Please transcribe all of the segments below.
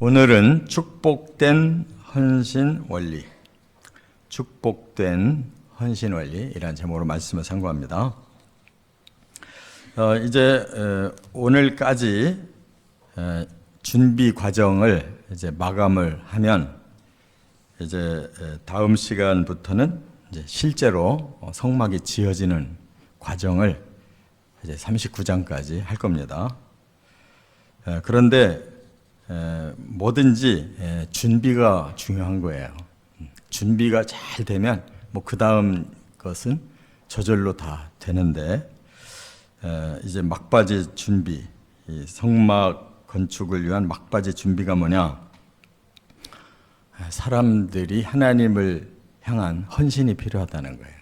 오늘은 축복된 헌신 원리, 축복된 헌신 원리이라는 제목으로 말씀을 상고합니다. 이제 오늘까지 준비 과정을 이제 마감을 하면 이제 다음 시간부터는 이제 실제로 성막이 지어지는 과정을 이제 39장까지 할 겁니다. 그런데 뭐든지 준비가 중요한 거예요. 준비가 잘 되면 뭐 그 다음 것은 저절로 다 되는데, 이제 막바지 준비, 이 성막 건축을 위한 막바지 준비가 뭐냐? 사람들이 하나님을 향한 헌신이 필요하다는 거예요.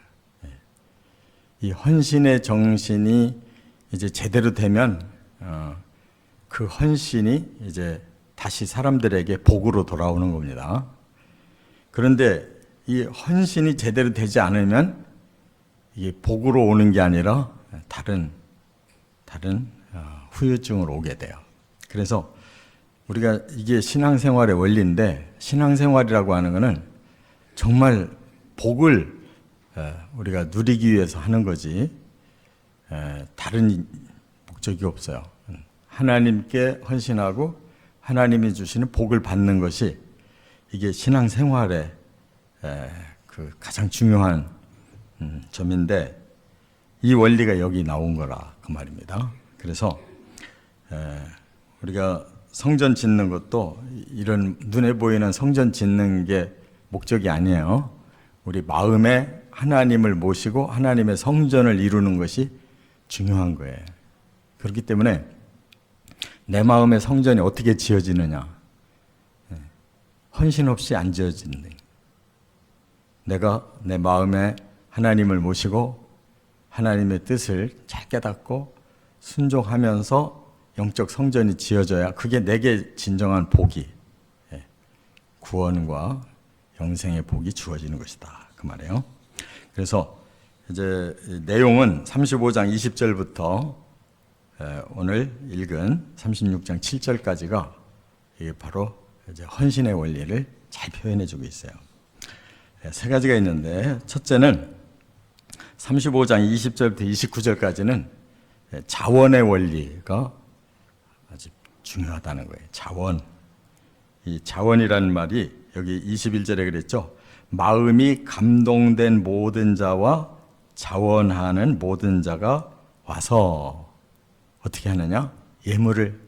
이 헌신의 정신이 이제 제대로 되면 그 헌신이 이제 다시 사람들에게 복으로 돌아오는 겁니다. 그런데 이 헌신이 제대로 되지 않으면 이게 복으로 오는 게 아니라 다른 후유증으로 오게 돼요. 그래서 우리가 이게 신앙생활의 원리인데, 신앙생활이라고 하는 것은 정말 복을 우리가 누리기 위해서 하는 거지 다른 목적이 없어요. 하나님께 헌신하고 하나님이 주시는 복을 받는 것이 이게 신앙생활의 그 가장 중요한 점인데, 이 원리가 여기 나온 거라 그 말입니다. 그래서 우리가 성전 짓는 것도 이런 눈에 보이는 성전 짓는 게 목적이 아니에요. 우리 마음에 하나님을 모시고 하나님의 성전을 이루는 것이 중요한 거예요. 그렇기 때문에 내 마음의 성전이 어떻게 지어지느냐? 헌신 없이 안 지어진다. 내가 내 마음에 하나님을 모시고 하나님의 뜻을 잘 깨닫고 순종하면서 영적 성전이 지어져야 그게 내게 진정한 복이, 구원과 영생의 복이 주어지는 것이다. 그 말이에요. 그래서 이제 내용은 35장 20절부터 오늘 읽은 36장 7절까지가 이게 바로 이제 헌신의 원리를 잘 표현해주고 있어요. 세 가지가 있는데, 첫째는 35장 20절부터 29절까지는 자원의 원리가 아주 중요하다는 거예요. 자원. 이 자원이라는 말이 여기 21절에 그랬죠. 마음이 감동된 모든 자와 자원하는 모든 자가 와서 어떻게 하느냐? 예물을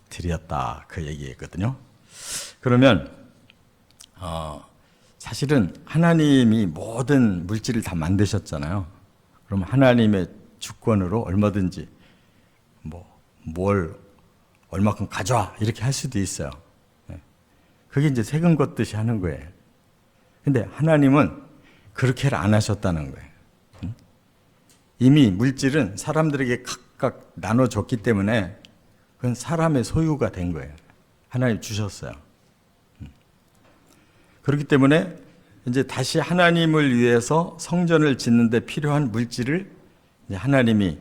드렸다. 그 얘기했거든요. 그러면 사실은 하나님이 모든 물질을 다 만드셨잖아요. 그럼 하나님의 주권으로 얼마든지 뭘 얼마큼 가져와 이렇게 할 수도 있어요. 그게 이제 세금 걷듯이 하는 거예요. 근데 하나님은 그렇게 안 하셨다는 거예요. 이미 물질은 사람들에게 각각 나눠줬기 때문에 그건 사람의 소유가 된 거예요. 하나님 주셨어요. 그렇기 때문에 이제 다시 하나님을 위해서 성전을 짓는데 필요한 물질을 이제 하나님이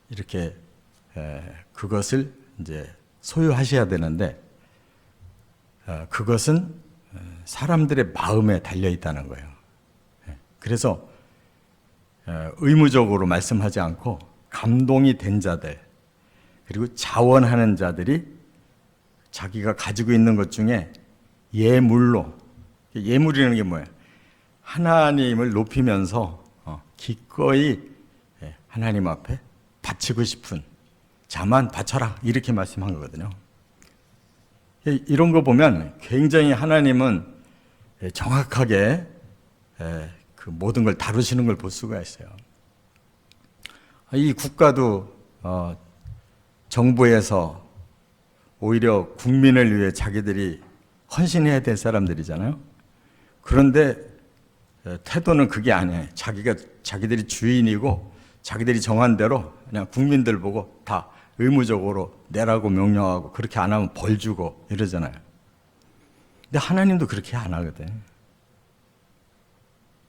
이렇게 그것을 이제 소유하셔야 되는데, 그것은 사람들의 마음에 달려 있다는 거예요. 그래서 의무적으로 말씀하지 않고 감동이 된 자들, 그리고 자원하는 자들이 자기가 가지고 있는 것 중에 예물로, 예물이라는 게 뭐예요? 하나님을 높이면서 기꺼이 하나님 앞에 바치고 싶은 자만 바쳐라, 이렇게 말씀한 거거든요. 이런 거 보면 굉장히 하나님은 정확하게 그 모든 걸 다루시는 걸 볼 수가 있어요. 이 국가도 정부에서 오히려 국민을 위해 자기들이 헌신해야 될 사람들이잖아요. 그런데 태도는 그게 아니에요. 자기들이 주인이고 자기들이 정한 대로 그냥 국민들 보고 다 의무적으로 내라고 명령하고, 그렇게 안 하면 벌 주고 이러잖아요. 근데 하나님도 그렇게 안 하거든요.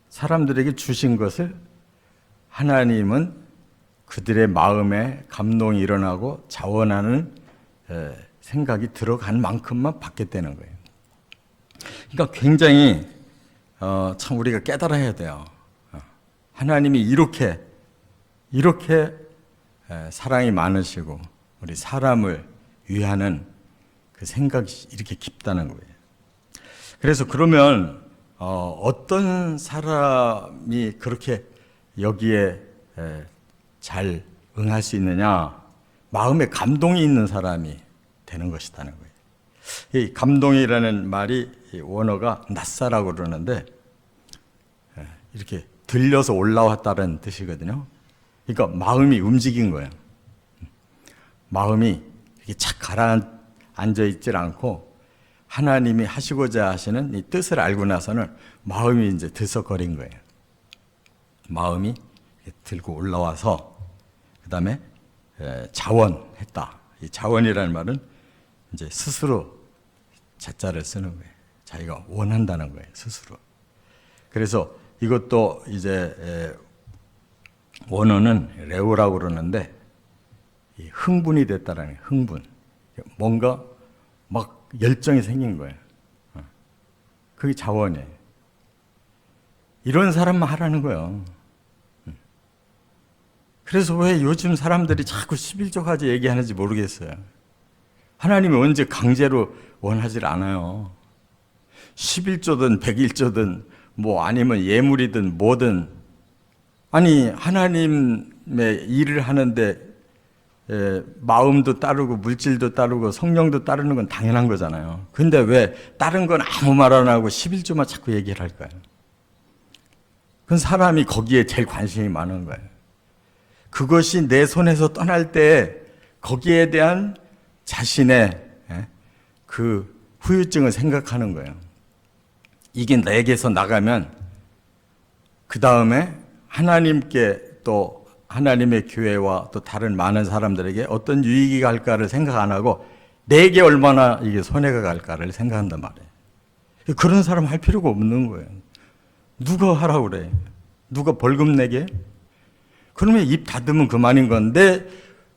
사람들에게 주신 것을 하나님은 그들의 마음에 감동이 일어나고 자원하는 생각이 들어간 만큼만 받겠다는 거예요. 그러니까 굉장히 참 우리가 깨달아야 돼요. 하나님이 이렇게 사랑이 많으시고 우리 사람을 위하는 그 생각이 이렇게 깊다는 거예요. 그래서 그러면 어떤 사람이 그렇게 여기에 잘 응할 수 있느냐? 마음에 감동이 있는 사람이 되는 것이라는 거예요. 이 감동이라는 말이 원어가 낫사라고 그러는데 이렇게 들려서 올라왔다는 뜻이거든요. 그러니까 마음이 움직인 거예요. 마음이 이렇게 착 가라앉아 있질 않고 하나님이 하시고자 하시는 이 뜻을 알고 나서는 마음이 이제 들썩거린 거예요. 마음이 들고 올라와서 그 다음에 자원했다. 이 자원이라는 말은 이제 스스로 자자를 쓰는 거예요. 자기가 원한다는 거예요, 스스로. 그래서 이것도 이제 원어는 레오라고 그러는데 흥분이 됐다라는 거예요. 흥분. 뭔가 막 열정이 생긴 거예요. 그게 자원이에요. 이런 사람만 하라는 거예요. 그래서 왜 요즘 사람들이 자꾸 11조까지 얘기하는지 모르겠어요. 하나님이 언제 강제로 원하질 않아요. 11조든 101조든 뭐 아니면 예물이든 뭐든, 아니 하나님의 일을 하는데 마음도 따르고 물질도 따르고 성령도 따르는 건 당연한 거잖아요. 근데 왜 다른 건 아무 말 안 하고 11조만 자꾸 얘기를 할까요? 그건 사람이 거기에 제일 관심이 많은 거예요. 그것이 내 손에서 떠날 때 거기에 대한 자신의 그 후유증을 생각하는 거예요. 이게 내게서 나가면 그 다음에 하나님께 또 하나님의 교회와 또 다른 많은 사람들에게 어떤 유익이 갈까를 생각 안 하고 내게 얼마나 이게 손해가 갈까를 생각한단 말이에요. 그런 사람 할 필요가 없는 거예요. 누가 하라고 그래? 누가 벌금 내게? 그러면 입 닫으면 그만인 건데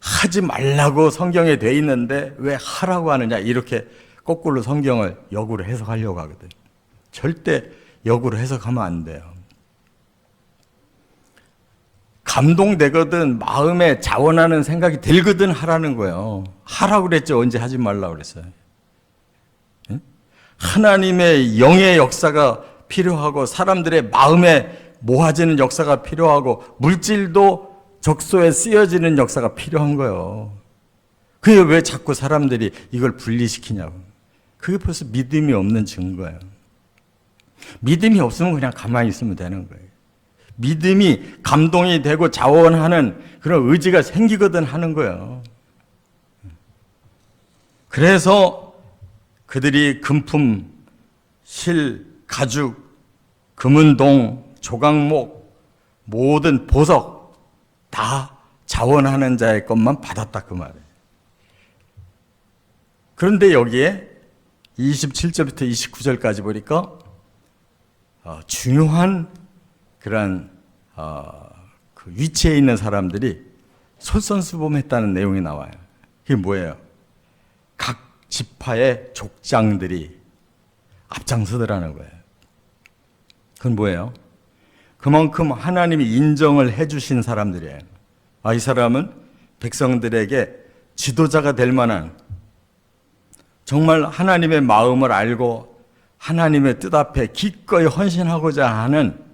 하지 말라고 성경에 돼 있는데 왜 하라고 하느냐, 이렇게 거꾸로 성경을 역으로 해석하려고 하거든요. 절대 역으로 해석하면 안 돼요. 감동되거든 마음에 자원하는 생각이 들거든 하라는 거예요. 하라고 그랬죠. 언제 하지 말라고 그랬어요. 하나님의 영의 역사가 필요하고 사람들의 마음에 모아지는 역사가 필요하고 물질도 적소에 쓰여지는 역사가 필요한 거예요. 그게 왜 자꾸 사람들이 이걸 분리시키냐고. 그게 벌써 믿음이 없는 증거예요. 믿음이 없으면 그냥 가만히 있으면 되는 거예요. 믿음이 감동이 되고 자원하는 그런 의지가 생기거든 하는 거예요. 그래서 그들이 금품, 실, 가죽, 금은동, 조각목, 모든 보석 다 자원하는 자의 것만 받았다 그 말이에요. 그런데 여기에 27절부터 29절까지 보니까 중요한 그런 그 위치에 있는 사람들이 솔선수범했다는 내용이 나와요. 그게 뭐예요? 각 지파의 족장들이 앞장서더라는 거예요. 그건 뭐예요? 그만큼 하나님이 인정을 해주신 사람들이에요. 이 사람은 백성들에게 지도자가 될 만한, 정말 하나님의 마음을 알고 하나님의 뜻 앞에 기꺼이 헌신하고자 하는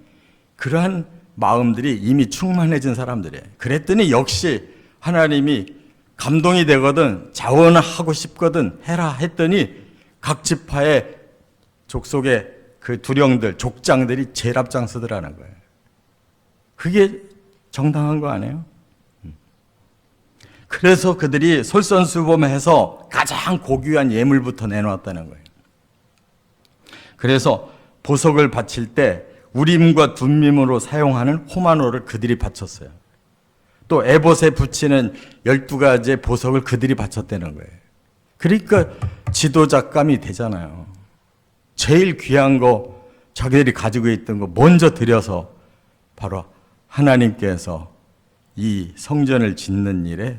그러한 마음들이 이미 충만해진 사람들이에요. 그랬더니 역시 하나님이 감동이 되거든 자원하고 싶거든 해라 했더니 각 지파의 족속의 그 두령들, 족장들이 제일 앞장서더라는 거예요. 그게 정당한 거 아니에요? 그래서 그들이 솔선수범해서 가장 고귀한 예물부터 내놓았다는 거예요. 그래서 보석을 바칠 때 우림과 둠밈으로 사용하는 호마노를 그들이 바쳤어요. 또 에봇에 붙이는 12가지의 보석을 그들이 바쳤다는 거예요. 그러니까 지도자감이 되잖아요. 제일 귀한 거, 자기들이 가지고 있던 거 먼저 드려서 바로 하나님께서 이 성전을 짓는 일에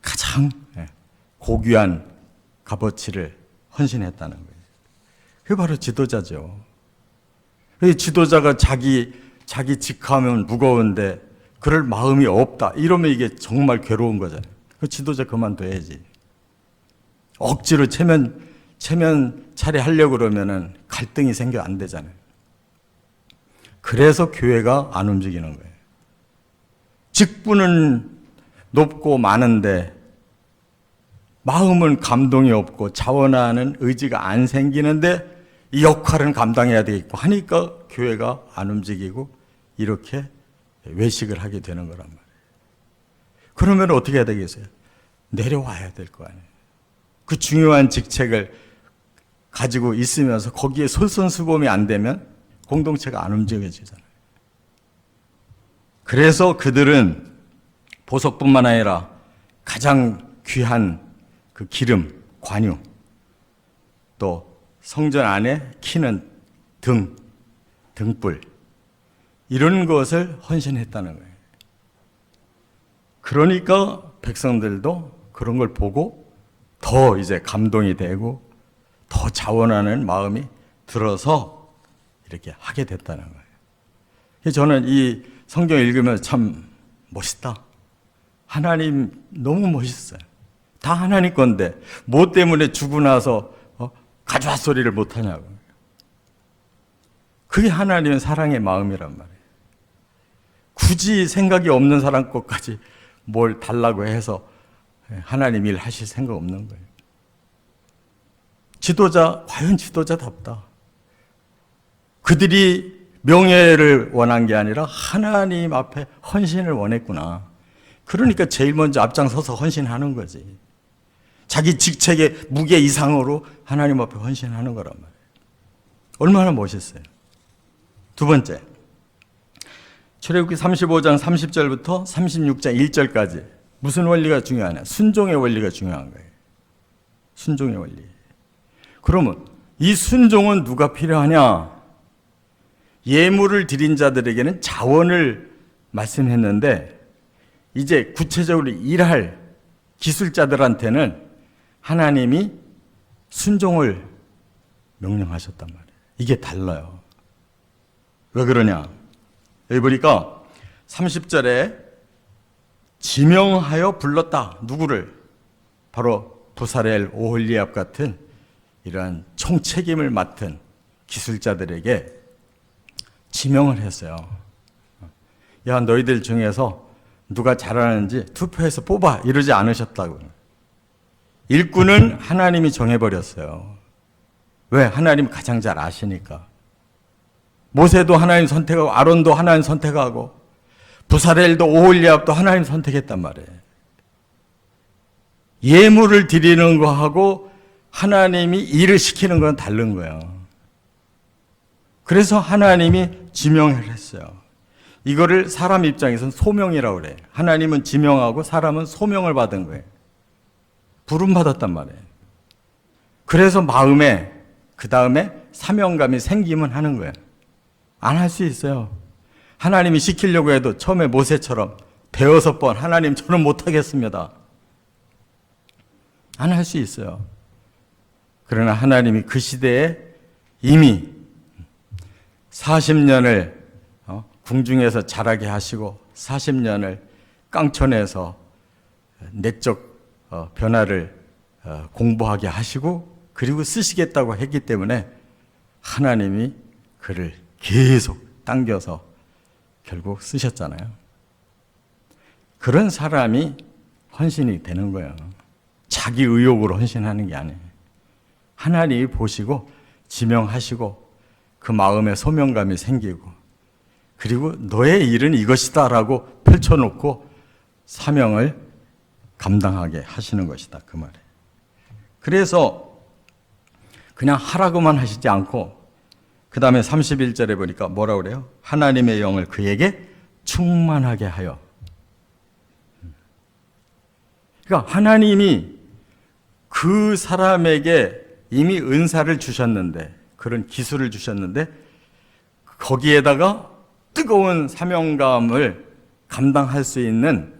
가장 고귀한 값어치를 헌신했다는 거예요. 그게 바로 지도자죠. 이 지도자가 자기 직하면 무거운데 그럴 마음이 없다. 이러면 이게 정말 괴로운 거잖아요. 그 지도자 그만둬야지. 억지로 체면 차례하려고 그러면은 갈등이 생겨 안 되잖아요. 그래서 교회가 안 움직이는 거예요. 직분은 높고 많은데 마음은 감동이 없고 자원하는 의지가 안 생기는데 이 역할은 감당해야 되겠고 하니까 교회가 안 움직이고 이렇게 외식을 하게 되는 거란 말이에요. 그러면 어떻게 해야 되겠어요? 내려와야 될 거 아니에요. 그 중요한 직책을 가지고 있으면서 거기에 솔선수범이 안 되면 공동체가 안 움직여지잖아요. 그래서 그들은 보석뿐만 아니라 가장 귀한 그 기름, 관유, 또 성전 안에 키는 등불, 이런 것을 헌신했다는 거예요. 그러니까 백성들도 그런 걸 보고 더 이제 감동이 되고 더 자원하는 마음이 들어서 이렇게 하게 됐다는 거예요. 저는 이 성경 읽으면서 참 멋있다. 하나님 너무 멋있어요. 다 하나님 건데 뭐 때문에 주고 나서 가져와 소리를 못하냐고. 그게 하나님의 사랑의 마음이란 말이에요. 굳이 생각이 없는 사람 것까지 뭘 달라고 해서 하나님 일 하실 생각 없는 거예요. 지도자, 과연 지도자답다. 그들이 명예를 원한 게 아니라 하나님 앞에 헌신을 원했구나. 그러니까 제일 먼저 앞장서서 헌신하는 거지. 자기 직책의 무게 이상으로 하나님 앞에 헌신하는 거란 말이에요. 얼마나 멋있어요. 두 번째, 출애굽기 35장 30절부터 36장 1절까지 무슨 원리가 중요하냐? 순종의 원리가 중요한 거예요. 순종의 원리. 그러면 이 순종은 누가 필요하냐? 예물을 드린 자들에게는 자원을 말씀했는데 이제 구체적으로 일할 기술자들한테는 하나님이 순종을 명령하셨단 말이에요. 이게 달라요. 왜 그러냐? 여기 보니까 30절에 지명하여 불렀다. 누구를? 바로 부사렐, 오홀리압 같은 이러한 총책임을 맡은 기술자들에게 지명을 했어요. 야, 너희들 중에서 누가 잘하는지 투표해서 뽑아. 이러지 않으셨다고요. 일꾼은 하나님이 정해버렸어요. 왜? 하나님 가장 잘 아시니까. 모세도 하나님 선택하고 아론도 하나님 선택하고 부사렐도 오홀리압도 하나님 선택했단 말이에요. 예물을 드리는 거하고 하나님이 일을 시키는 건 다른 거예요. 그래서 하나님이 지명을 했어요. 이거를 사람 입장에서는 소명이라고 그래요. 하나님은 지명하고 사람은 소명을 받은 거예요. 부름받았단 말이에요. 그래서 마음에 그 다음에 사명감이 생기면 하는 거예요. 안 할 수 있어요. 하나님이 시키려고 해도 처음에 모세처럼 대여섯 번 하나님 저는 못하겠습니다. 안 할 수 있어요. 그러나 하나님이 그 시대에 이미 40년을 궁중에서 자라게 하시고 40년을 깡촌에서 내적 변화를 공부하게 하시고 그리고 쓰시겠다고 했기 때문에 하나님이 그를 계속 당겨서 결국 쓰셨잖아요. 그런 사람이 헌신이 되는 거예요. 자기 의욕으로 헌신하는 게 아니에요. 하나님이 보시고 지명하시고 그 마음에 소명감이 생기고 그리고 너의 일은 이것이다 라고 펼쳐놓고 사명을 감당하게 하시는 것이다. 그 말이에요. 그래서 그냥 하라고만 하시지 않고 그 다음에 31절에 보니까 뭐라고 그래요? 하나님의 영을 그에게 충만하게 하여. 그러니까 하나님이 그 사람에게 이미 은사를 주셨는데 그런 기술을 주셨는데 거기에다가 뜨거운 사명감을 감당할 수 있는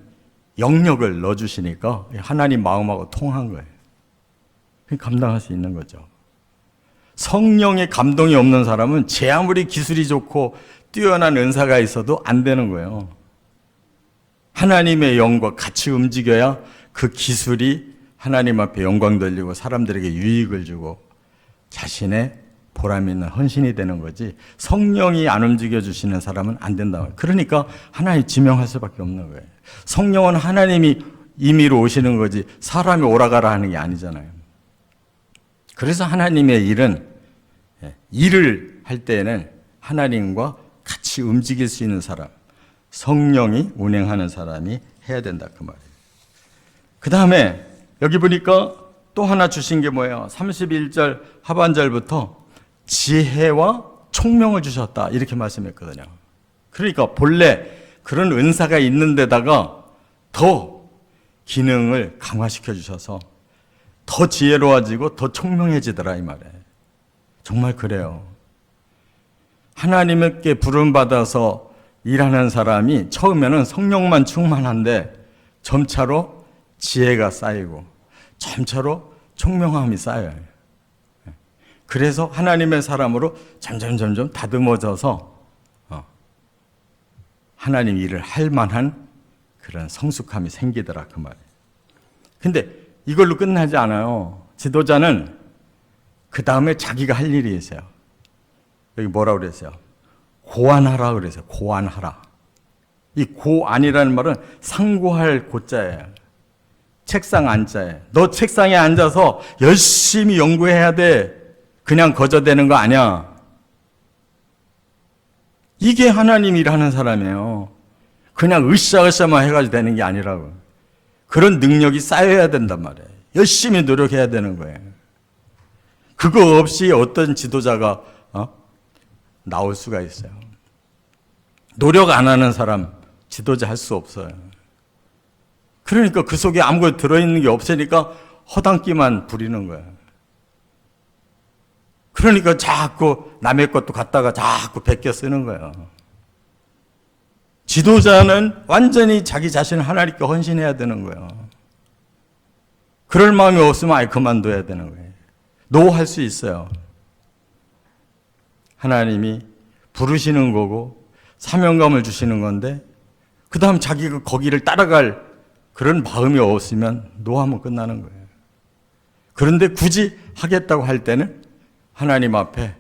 영역을 넣어주시니까 하나님 마음하고 통한 거예요. 감당할 수 있는 거죠. 성령의 감동이 없는 사람은 제 아무리 기술이 좋고 뛰어난 은사가 있어도 안 되는 거예요. 하나님의 영과 같이 움직여야 그 기술이 하나님 앞에 영광 돌리고 사람들에게 유익을 주고 자신의 보람 있는 헌신이 되는 거지, 성령이 안 움직여 주시는 사람은 안 된다. 그러니까 하나님 지명할 수밖에 없는 거예요. 성령은 하나님이 임의로 오시는 거지 사람이 오라가라 하는 게 아니잖아요. 그래서 하나님의 일을 할 때에는 하나님과 같이 움직일 수 있는 사람, 성령이 운행하는 사람이 해야 된다 그 말이에요. 그 다음에 여기 보니까 또 하나 주신 게 뭐예요? 31절 하반절부터 지혜와 총명을 주셨다 이렇게 말씀했거든요. 그러니까 본래 그런 은사가 있는 데다가 더 기능을 강화시켜 주셔서 더 지혜로워지고 더 총명해지더라 이 말이에요. 정말 그래요. 하나님께 부름받아서 일하는 사람이 처음에는 성령만 충만한데 점차로 지혜가 쌓이고 점차로 총명함이 쌓여요. 그래서 하나님의 사람으로 점점 다듬어져서 하나님 일을 할 만한 그런 성숙함이 생기더라 그 말이에요. 근데 이걸로 끝나지 않아요. 지도자는 그 다음에 자기가 할 일이 있어요. 여기 뭐라고 그랬어요? 고안하라 그랬어요. 고안하라. 이 고안이라는 말은 상고할 고자예요. 책상 안자예요. 너 책상에 앉아서 열심히 연구해야 돼. 그냥 거저대는 거 아니야. 이게 하나님 일하는 사람이에요. 그냥 으쌰으쌰만 해가지고 되는 게 아니라고. 그런 능력이 쌓여야 된단 말이에요. 열심히 노력해야 되는 거예요. 그거 없이 어떤 지도자가 나올 수가 있어요. 노력 안 하는 사람 지도자 할 수 없어요. 그러니까 그 속에 아무것도 들어있는 게 없으니까 허당끼만 부리는 거예요. 그러니까 자꾸 남의 것도 갖다가 자꾸 베껴 쓰는 거예요. 지도자는 완전히 자기 자신을 하나님께 헌신해야 되는 거예요. 그럴 마음이 없으면 아예 그만둬야 되는 거예요. 노할 수 있어요. 하나님이 부르시는 거고 사명감을 주시는 건데 그 다음 자기가 거기를 따라갈 그런 마음이 없으면 노하면 끝나는 거예요. 그런데 굳이 하겠다고 할 때는 하나님 앞에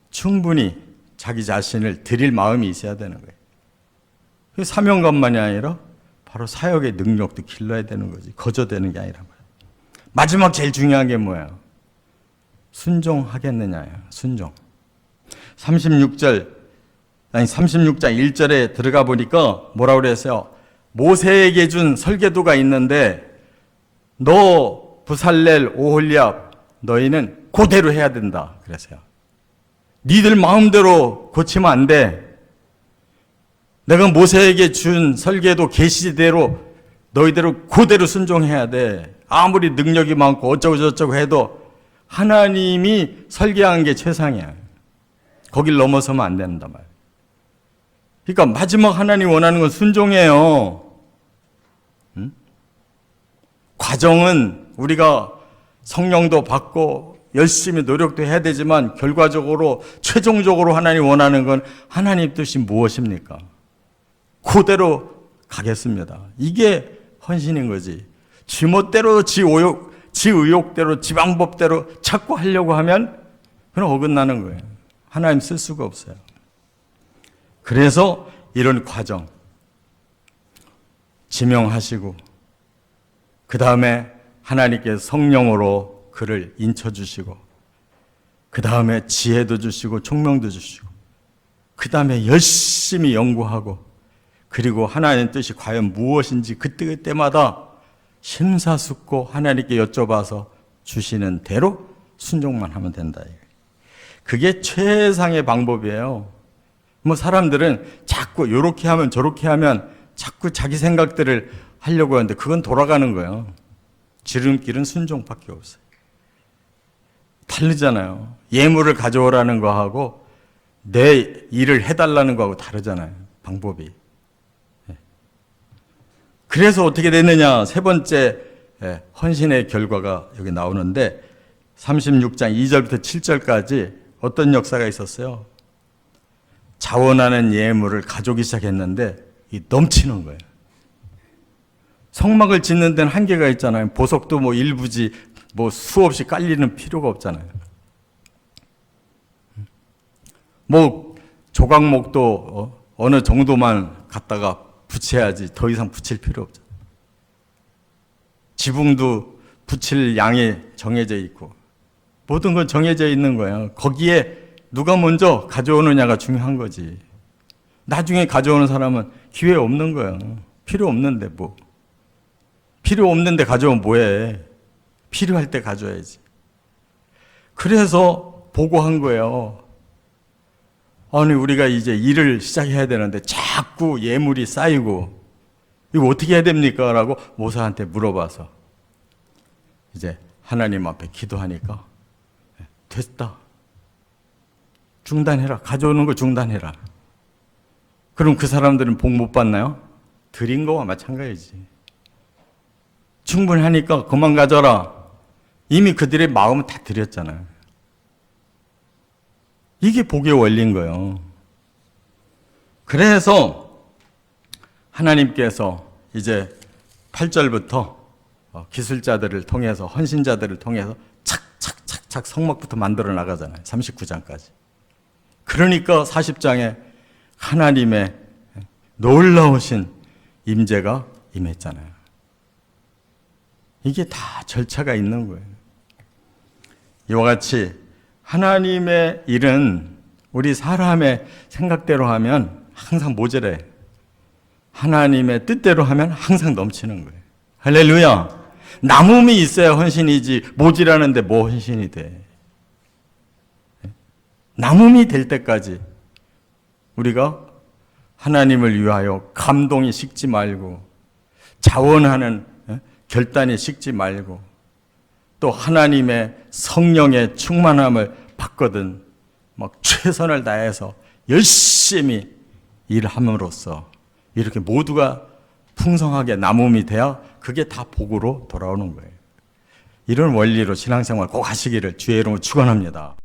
충분히 자기 자신을 드릴 마음이 있어야 되는 거예요. 그 사명감만이 아니라 바로 사역의 능력도 길러야 되는 거지. 거저되는 게 아니라 말이에요. 마지막 제일 중요한 게 뭐예요? 순종하겠느냐예요. 순종. 36장 1절에 들어가 보니까 뭐라고 그랬어요? 모세에게 준 설계도가 있는데 너 부살렐 오홀리압 너희는 그대로 해야 된다 그랬어요. 니들 마음대로 고치면 안 돼. 내가 모세에게 준 설계도 계시대로 너희대로 그대로 순종해야 돼. 아무리 능력이 많고 어쩌고 저쩌고 해도 하나님이 설계한 게 최상이야. 거길 넘어서면 안 된단 말이야. 그러니까 마지막 하나님 원하는 건 순종이에요. 응? 과정은 우리가 성령도 받고 열심히 노력도 해야 되지만 결과적으로 최종적으로 하나님 원하는 건 하나님 뜻이 무엇입니까? 그대로 가겠습니다. 이게 헌신인 거지. 지 멋대로 지 의욕대로 지 방법대로 자꾸 하려고 하면 그건 어긋나는 거예요. 하나님 쓸 수가 없어요. 그래서 이런 과정 지명하시고 그 다음에 하나님께 성령으로 그를 인쳐주시고 그 다음에 지혜도 주시고 총명도 주시고 그 다음에 열심히 연구하고 그리고 하나님의 뜻이 과연 무엇인지 그때마다 심사숙고 하나님께 여쭤봐서 주시는 대로 순종만 하면 된다. 그게 최상의 방법이에요. 뭐 사람들은 자꾸 이렇게 하면 저렇게 하면 자꾸 자기 생각들을 하려고 하는데 그건 돌아가는 거예요. 지름길은 순종밖에 없어요. 다르잖아요. 예물을 가져오라는 거하고 내 일을 해달라는 거하고 다르잖아요. 방법이. 그래서 어떻게 됐느냐. 세 번째 헌신의 결과가 여기 나오는데 36장 2절부터 7절까지 어떤 역사가 있었어요? 자원하는 예물을 가져오기 시작했는데 넘치는 거예요. 성막을 짓는 데는 한계가 있잖아요. 보석도 뭐 일부지 뭐 수없이 깔리는 필요가 없잖아요. 뭐 조각목도 어느 정도만 갖다가 붙여야지 더 이상 붙일 필요 없잖아요. 지붕도 붙일 양이 정해져 있고 모든 건 정해져 있는 거예요. 거기에 누가 먼저 가져오느냐가 중요한 거지. 나중에 가져오는 사람은 기회 없는 거예요. 필요 없는데 뭐. 필요 없는데 가져오면 뭐해. 필요할 때 가져야지. 그래서 보고한 거예요. 아니 우리가 이제 일을 시작해야 되는데 자꾸 예물이 쌓이고 이거 어떻게 해야 됩니까? 라고 모사한테 물어봐서 이제 하나님 앞에 기도하니까 됐다. 중단해라. 가져오는 거 중단해라. 그럼 그 사람들은 복 못 받나요? 드린 거와 마찬가지지. 충분하니까 그만 가져라. 이미 그들의 마음은 다 드렸잖아요. 이게 복의 원리인 거예요. 그래서 하나님께서 이제 8절부터 기술자들을 통해서 헌신자들을 통해서 착착착착 성막부터 만들어 나가잖아요. 39장까지. 그러니까 40장에 하나님의 놀라우신 임재가 임했잖아요. 이게 다 절차가 있는 거예요. 이와 같이 하나님의 일은 우리 사람의 생각대로 하면 항상 모자래. 하나님의 뜻대로 하면 항상 넘치는 거예요. 할렐루야. 남음이 있어야 헌신이지 모질하는데 뭐 헌신이 돼. 남음이 될 때까지 우리가 하나님을 위하여 감동이 식지 말고 자원하는 결단이 식지 말고 또 하나님의 성령의 충만함을 받거든 막 최선을 다해서 열심히 일함으로써 이렇게 모두가 풍성하게 남음이 돼야 그게 다 복으로 돌아오는 거예요. 이런 원리로 신앙생활 꼭 하시기를 주의 이름으로 축원합니다.